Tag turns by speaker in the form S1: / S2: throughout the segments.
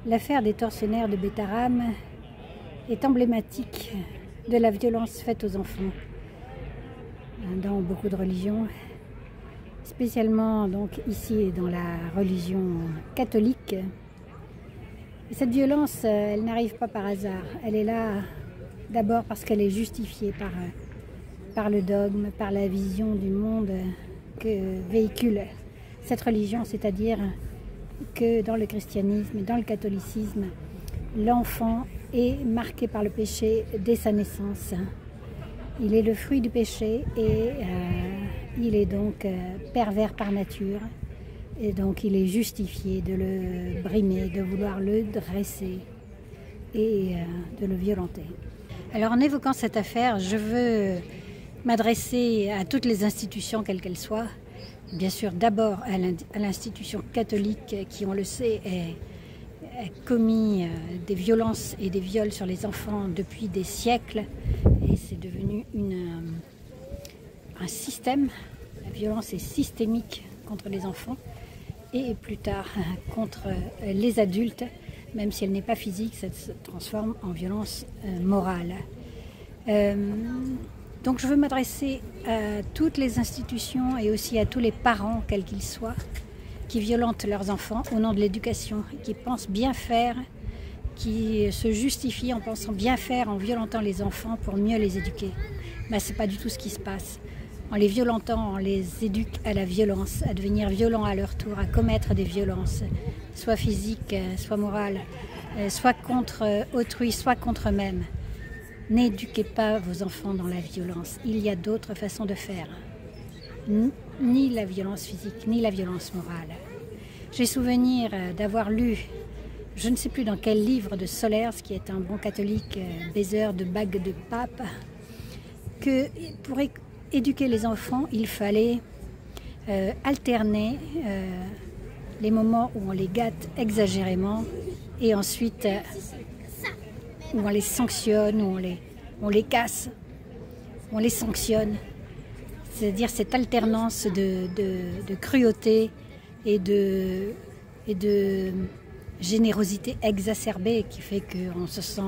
S1: L'affaire des tortionnaires de Betaram est emblématique de la violence faite aux enfants dans beaucoup de religions, spécialement donc ici dans la religion catholique. Et cette violence, elle n'arrive pas par hasard. Elle est là d'abord parce qu'elle est justifiée par le dogme, par la vision du monde que véhicule cette religion, c'est-à-dire que dans le christianisme et dans le catholicisme, l'enfant est marqué par le péché dès sa naissance. Il est le fruit du péché et il est donc pervers par nature. Et donc il est justifié de le brimer, de vouloir le dresser et de le violenter. Alors en évoquant cette affaire, je veux m'adresser à toutes les institutions, quelles qu'elles soient. Bien sûr, d'abord à l'institution catholique qui, on le sait, a commis des violences et des viols sur les enfants depuis des siècles. Et c'est devenu un système. La violence est systémique contre les enfants et plus tard contre les adultes. Même si elle n'est pas physique, ça se transforme en violence morale. Donc je veux m'adresser à toutes les institutions et aussi à tous les parents, quels qu'ils soient, qui violentent leurs enfants au nom de l'éducation, qui pensent bien faire, qui se justifient en pensant bien faire en violentant les enfants pour mieux les éduquer. Mais ce n'est pas du tout ce qui se passe. En les violentant, on les éduque à la violence, à devenir violents à leur tour, à commettre des violences, soit physiques, soit morales, soit contre autrui, soit contre eux-mêmes. N'éduquez pas vos enfants dans la violence. Il y a d'autres façons de faire. Ni la violence physique, ni la violence morale. J'ai souvenir d'avoir lu, je ne sais plus dans quel livre de Solers, qui est un bon catholique baiseur de bagues de pape, que pour éduquer les enfants, il fallait alterner les moments où on les gâte exagérément et ensuite où on les sanctionne, où on les casse, où on les sanctionne. C'est-à-dire cette alternance de cruauté et de générosité exacerbée qui fait qu'on se sent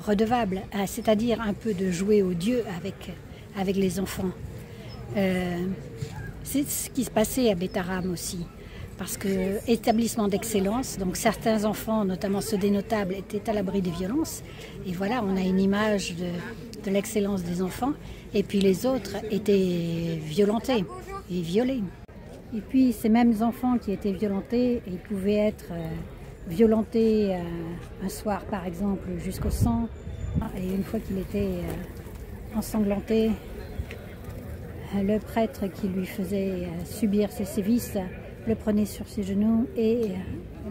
S1: redevable, c'est-à-dire un peu de jouer au Dieu avec les enfants. C'est ce qui se passait à Betaram aussi. Parce que établissement d'excellence, donc certains enfants, notamment ceux des notables, étaient à l'abri des violences. Et voilà, on a une image de l'excellence des enfants. Et puis les autres étaient violentés et violés. Et puis ces mêmes enfants qui étaient violentés, ils pouvaient être violentés un soir par exemple jusqu'au sang. Et une fois qu'il était ensanglanté, le prêtre qui lui faisait subir ces sévices le prenait sur ses genoux et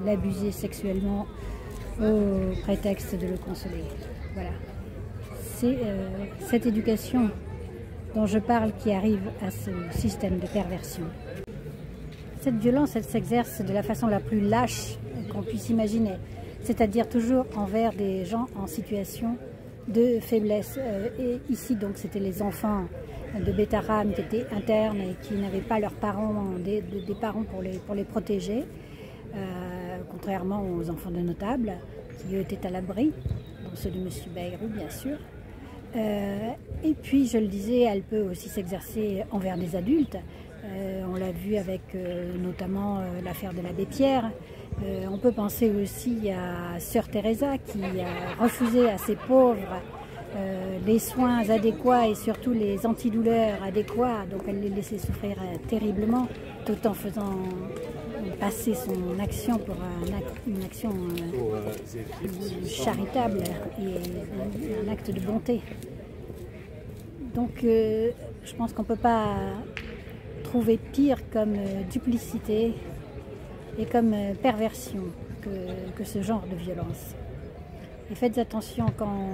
S1: l'abusait sexuellement au prétexte de le consoler. Voilà. C'est cette éducation dont je parle qui arrive à ce système de perversion. Cette violence, elle s'exerce de la façon la plus lâche qu'on puisse imaginer, c'est-à-dire toujours envers des gens en situation de faiblesse. Et ici, donc, c'était les enfants de Betaram qui étaient internes et qui n'avaient pas leurs parents, des parents pour les protéger, contrairement aux enfants de notables qui eux étaient à l'abri, dont ceux de M. Bayrou bien sûr. Et puis je le disais, elle peut aussi s'exercer envers des adultes. On l'a vu avec notamment l'affaire de l'abbé Pierre. On peut penser aussi à Sœur Teresa qui a refusé à ses pauvres les soins adéquats et surtout les antidouleurs adéquats, donc elle les laissait souffrir terriblement, tout en faisant passer son action pour une action charitable et un acte de bonté. Donc je pense qu'on ne peut pas trouver pire comme duplicité et comme perversion que ce genre de violence. Et faites attention quand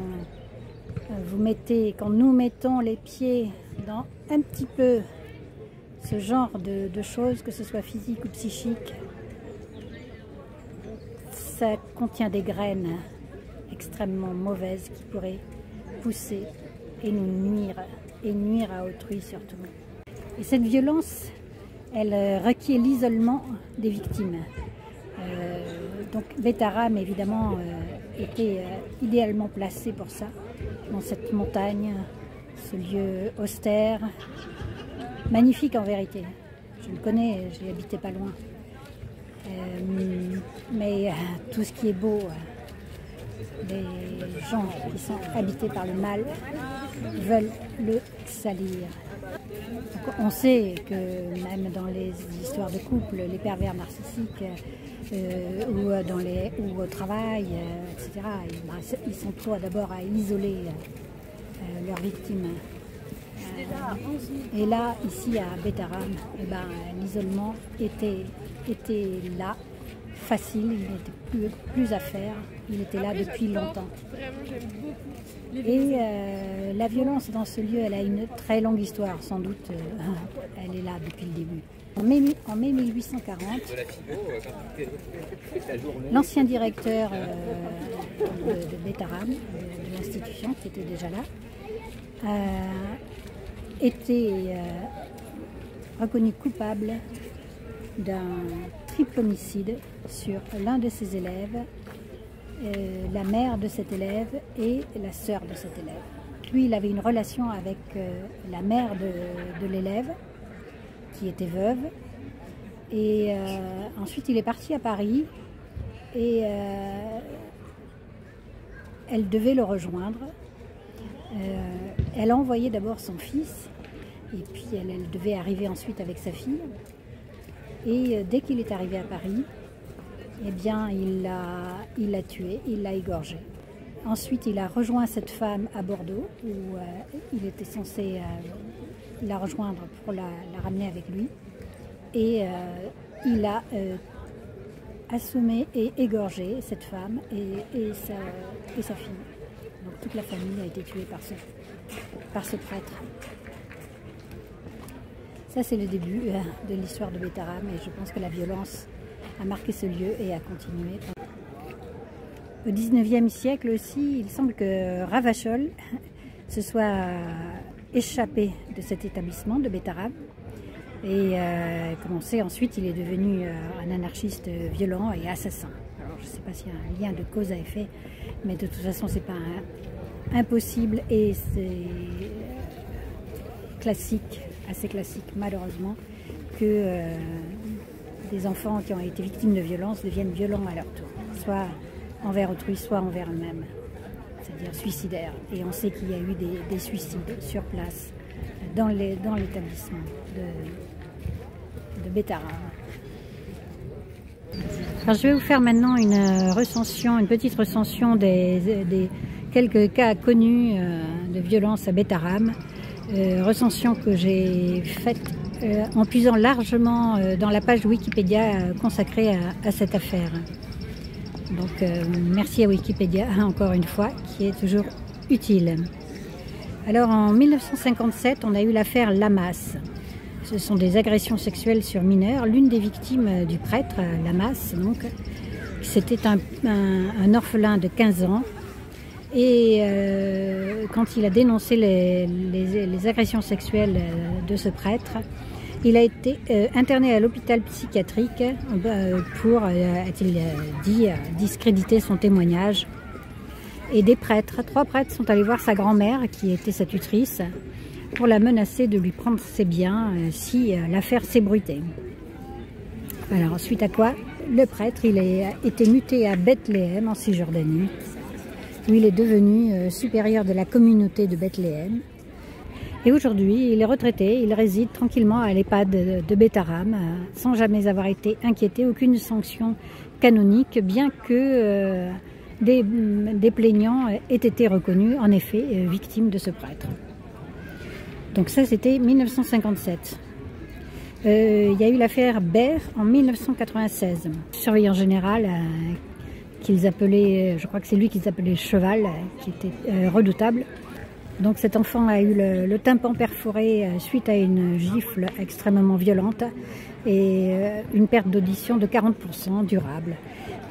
S1: nous mettons les pieds dans un petit peu ce genre de choses, que ce soit physique ou psychique, ça contient des graines extrêmement mauvaises qui pourraient pousser et nous nuire, et nuire à autrui surtout. Et cette violence, elle requiert l'isolement des victimes. Donc Bétharram, évidemment, était idéalement placé pour ça, dans cette montagne, ce lieu austère, magnifique en vérité. Je le connais, j'ai habité pas loin. Mais tout ce qui est beau, les gens qui sont habités par le mal veulent le salir. Donc on sait que même dans les histoires de couple, les pervers narcissiques ou au travail, etc., ils sont trop d'abord à isoler leurs victimes. Et là, ici à Bétharram, l'isolement était là, facile, il n'était plus à faire, il était là depuis longtemps. Et la violence dans ce lieu, elle a une très longue histoire, sans doute, elle est là depuis le début. En mai 1840, l'ancien directeur de Bétharram, de l'institution, qui était déjà là, était reconnu coupable d'un triple homicide sur l'un de ses élèves, la mère de cet élève et la sœur de cet élève. Lui, il avait une relation avec la mère de l'élève, qui était veuve, et ensuite il est parti à Paris et elle devait le rejoindre. Elle a envoyé d'abord son fils, et puis elle devait arriver ensuite avec sa fille. Et dès qu'il est arrivé à Paris, eh bien, il l'a tué, il l'a égorgé. Ensuite, il a rejoint cette femme à Bordeaux, où il était censé la rejoindre pour la ramener avec lui. Et il a assommé et égorgé cette femme et sa fille. Donc toute la famille a été tuée par ce prêtre. Ça, c'est le début de l'histoire de Bétharram, et je pense que la violence a marqué ce lieu et a continué. Au XIXe siècle aussi, il semble que Ravachol se soit échappé de cet établissement de Bétharram. Et comme on sait, ensuite, il est devenu un anarchiste violent et assassin. Alors, je ne sais pas s'il y a un lien de cause à effet, mais de toute façon, c'est pas impossible, et c'est classique, assez classique malheureusement, que des enfants qui ont été victimes de violences deviennent violents à leur tour, soit envers autrui, soit envers eux-mêmes, c'est-à-dire suicidaires. Et on sait qu'il y a eu des suicides sur place dans l'établissement de Bétharram. Alors, je vais vous faire maintenant une petite recension des quelques cas connus de violence à Bétharram. Recension que j'ai faite en puisant largement dans la page Wikipédia consacrée à cette affaire. Donc merci à Wikipédia encore une fois, qui est toujours utile. Alors en 1957, on a eu l'affaire Lamas. Ce sont des agressions sexuelles sur mineurs. L'une des victimes du prêtre, Lamas, donc, c'était un orphelin de 15 ans. Et quand il a dénoncé les agressions sexuelles de ce prêtre, il a été interné à l'hôpital psychiatrique pour, a-t-il dit, discréditer son témoignage. Et trois prêtres sont allés voir sa grand-mère, qui était sa tutrice, pour la menacer de lui prendre ses biens si l'affaire s'ébruitait. Alors, suite à quoi, le prêtre il a été muté à Bethléem, en Cisjordanie, où il est devenu supérieur de la communauté de Bethléem. Et aujourd'hui, il est retraité, il réside tranquillement à l'EHPAD de Bétharram, sans jamais avoir été inquiété, aucune sanction canonique, bien que des plaignants aient été reconnus, en effet, victimes de ce prêtre. Donc ça, c'était 1957. Il y a eu l'affaire Baer en 1996. Surveillant général, qu'ils appelaient, je crois que c'est lui qu'ils appelaient Cheval, qui était redoutable. Donc cet enfant a eu le tympan perforé suite à une gifle extrêmement violente et une perte d'audition de 40% durable.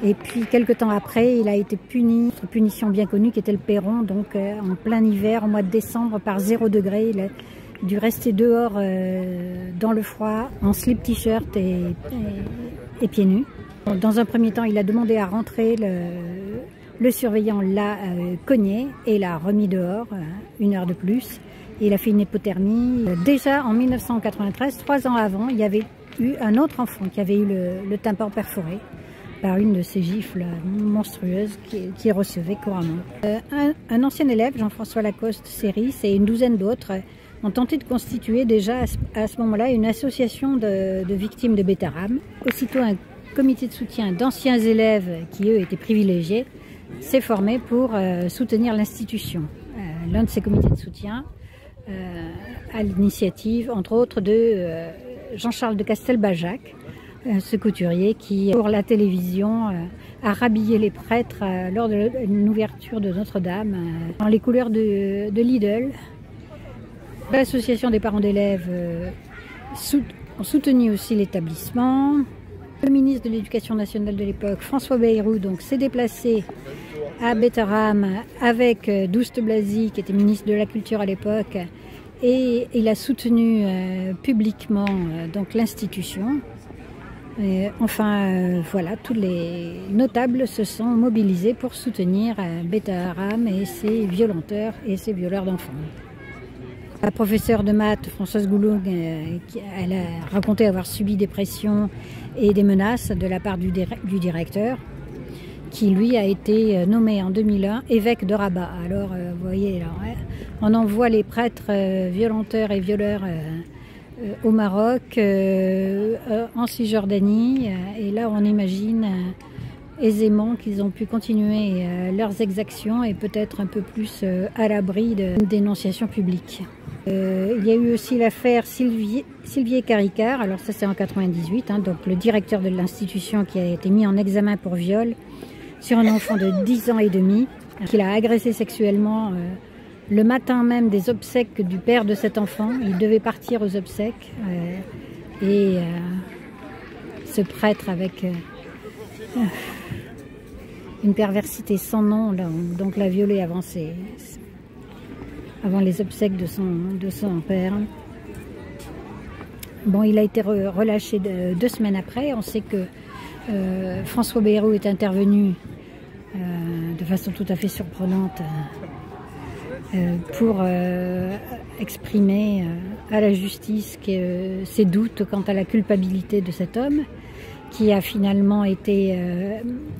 S1: Et puis quelques temps après, il a été puni, une punition bien connue qui était le Perron, donc en plein hiver, au mois de décembre, par 0 degré. Il a dû rester dehors dans le froid, en slip t-shirt et pieds nus. Dans un premier temps, il a demandé à rentrer, le surveillant l'a cogné et l'a remis dehors 1 heure de plus. Et il a fait une hypothermie. Déjà en 1993, 3 ans avant, il y avait eu un autre enfant qui avait eu le tympan perforé par une de ces gifles monstrueuses qui recevait couramment. Un ancien élève, Jean-François Lacoste Séris, et une douzaine d'autres ont tenté de constituer déjà à ce moment-là une association de victimes de bêta-rame. Aussitôt, un comité de soutien d'anciens élèves qui, eux, étaient privilégiés, s'est formé pour soutenir l'institution. L'un de ces comités de soutien, à l'initiative, entre autres, de Jean-Charles de Castelbajac, ce couturier qui, pour la télévision, a rhabillé les prêtres lors de l'ouverture de Notre-Dame dans les couleurs de Lidl. L'association des parents d'élèves ont soutenu aussi l'établissement. Le ministre de l'Éducation nationale de l'époque, François Bayrou, donc s'est déplacé à Bêta-Rame avec Douste Blazy, qui était ministre de la Culture à l'époque, et il a soutenu publiquement donc l'institution. Enfin, voilà, tous les notables se sont mobilisés pour soutenir Bêta-Rame et ses violenteurs et ses violeurs d'enfants. La professeure de maths, Françoise Goulou, elle a raconté avoir subi des pressions et des menaces de la part du directeur, qui lui a été nommé en 2001 évêque de Rabat. Alors, vous voyez, là, on envoie les prêtres violenteurs et violeurs au Maroc, en Cisjordanie, et là on imagine aisément qu'ils ont pu continuer leurs exactions et peut-être un peu plus à l'abri d'une dénonciation publique. Il y a eu aussi l'affaire Sylvier Caricard, alors ça c'est en 98, donc le directeur de l'institution qui a été mis en examen pour viol sur un enfant de 10 ans et demi, qu'il a agressé sexuellement le matin même des obsèques du père de cet enfant. Il devait partir aux obsèques et ce prêtre avec une perversité sans nom, donc l'a violé avant les obsèques de son père. Bon, il a été relâché 2 semaines après. On sait que François Bayrou est intervenu de façon tout à fait surprenante pour exprimer à la justice ses doutes quant à la culpabilité de cet homme, qui a finalement été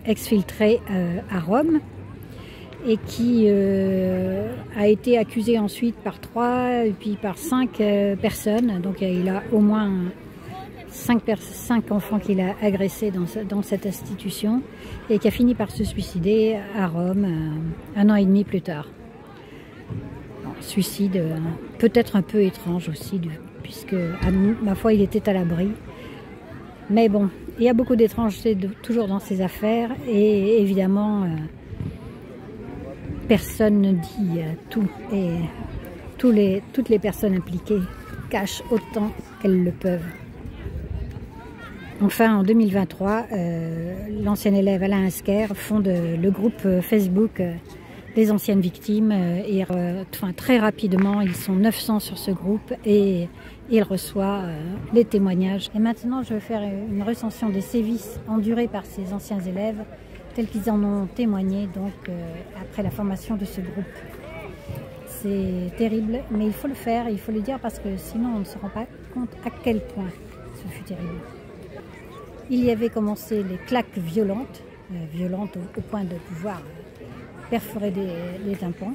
S1: exfiltré à Rome et qui a été accusé ensuite par 3 et puis par 5 personnes. Donc il a au moins 5 enfants qu'il a agressés dans cette institution et qui a fini par se suicider à Rome 1 an et demi plus tard. Suicide peut-être un peu étrange aussi, puisque à ma foi il était à l'abri. Mais bon, il y a beaucoup d'étrangeté toujours dans ces affaires et évidemment personne ne dit tout et toutes les personnes impliquées cachent autant qu'elles le peuvent. Enfin, en 2023, l'ancien élève Alain Asquer fonde le groupe Facebook des anciennes victimes et très rapidement, ils sont 900 sur ce groupe et il reçoit les témoignages. Et maintenant, je vais faire une recension des sévices endurés par ces anciens élèves tels qu'ils en ont témoigné donc après la formation de ce groupe. C'est terrible, mais il faut le faire, il faut le dire parce que sinon on ne se rend pas compte à quel point ce fut terrible. Il y avait commencé les claques violentes, au point de pouvoir perforer les tympans,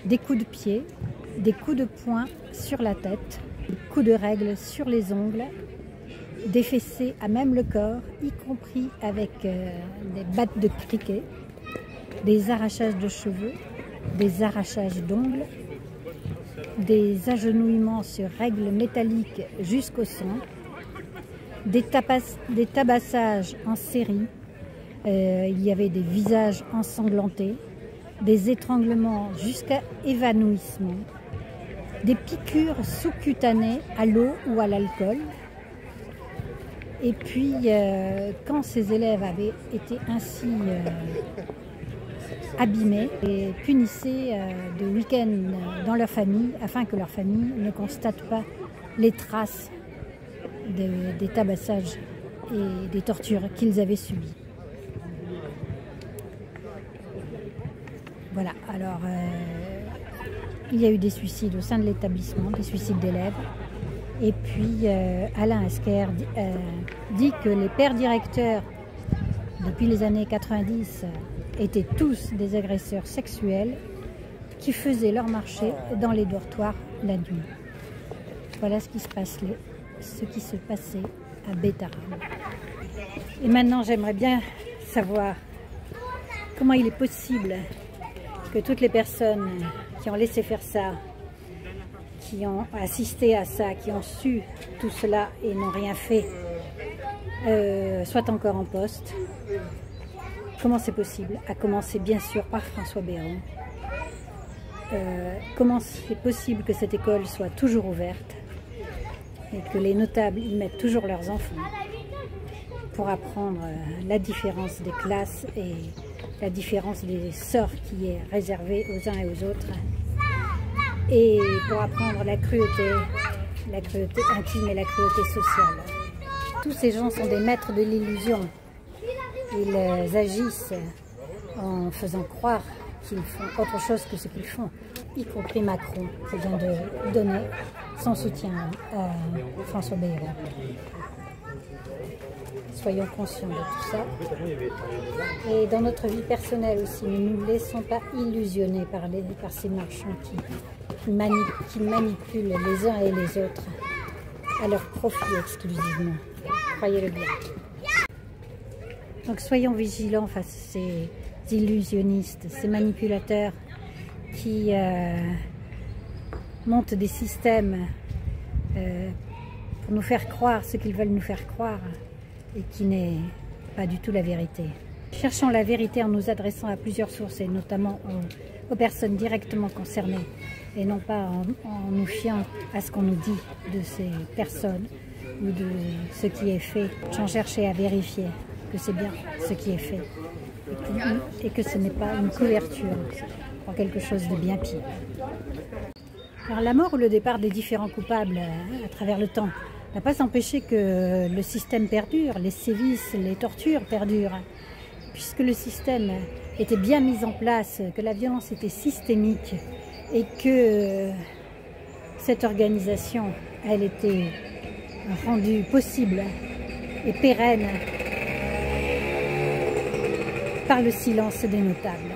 S1: des coups de pied, des coups de poing sur la tête, des coups de règle sur les ongles, des fessées à même le corps, y compris avec des battes de criquet, des arrachages de cheveux, des arrachages d'ongles, des agenouillements sur règles métalliques jusqu'au sang, des tabassages en série, il y avait des visages ensanglantés, des étranglements jusqu'à évanouissement, des piqûres sous-cutanées à l'eau ou à l'alcool. Et puis, quand ces élèves avaient été ainsi abîmés, et punissaient de week-end dans leur famille, afin que leur famille ne constate pas les traces des tabassages et des tortures qu'ils avaient subies. Voilà, alors il y a eu des suicides au sein de l'établissement, des suicides d'élèves. Et puis Alain Esquer dit que les pères directeurs, depuis les années 90, étaient tous des agresseurs sexuels qui faisaient leur marché dans les dortoirs la nuit. Voilà ce qui se passait à Bétharram. Et maintenant, j'aimerais bien savoir comment il est possible que toutes les personnes qui ont laissé faire ça, qui ont assisté à ça, qui ont su tout cela et n'ont rien fait, soient encore en poste. Comment c'est possible? À commencer bien sûr par François Bayrou. Comment c'est possible que cette école soit toujours ouverte et que les notables y mettent toujours leurs enfants pour apprendre la différence des classes et la différence des sorts qui est réservée aux uns et aux autres, et pour apprendre la cruauté intime et la cruauté sociale. Tous ces gens sont des maîtres de l'illusion. Ils agissent en faisant croire qu'ils font autre chose que ce qu'ils font, y compris Macron, qui vient de donner son soutien à François Bayrou. Soyons conscients de tout ça. Et dans notre vie personnelle aussi, ne nous laissons pas illusionner par ces marchands qui manipulent les uns et les autres à leur profit exclusivement. Croyez-le bien. Donc soyons vigilants face à ces illusionnistes, ces manipulateurs qui montent des systèmes pour nous faire croire ce qu'ils veulent nous faire croire et qui n'est pas du tout la vérité. Cherchons la vérité en nous adressant à plusieurs sources et notamment aux personnes directement concernées et non pas en nous fiant à ce qu'on nous dit de ces personnes ou de ce qui est fait, sans chercher à vérifier que c'est bien ce qui est fait et que ce n'est pas une couverture pour quelque chose de bien pire. Alors la mort ou le départ des différents coupables à travers le temps n'a pas empêché que le système perdure, les sévices, les tortures perdurent, puisque le système était bien mis en place, que la violence était systémique et que cette organisation, elle était rendue possible et pérenne par le silence des notables.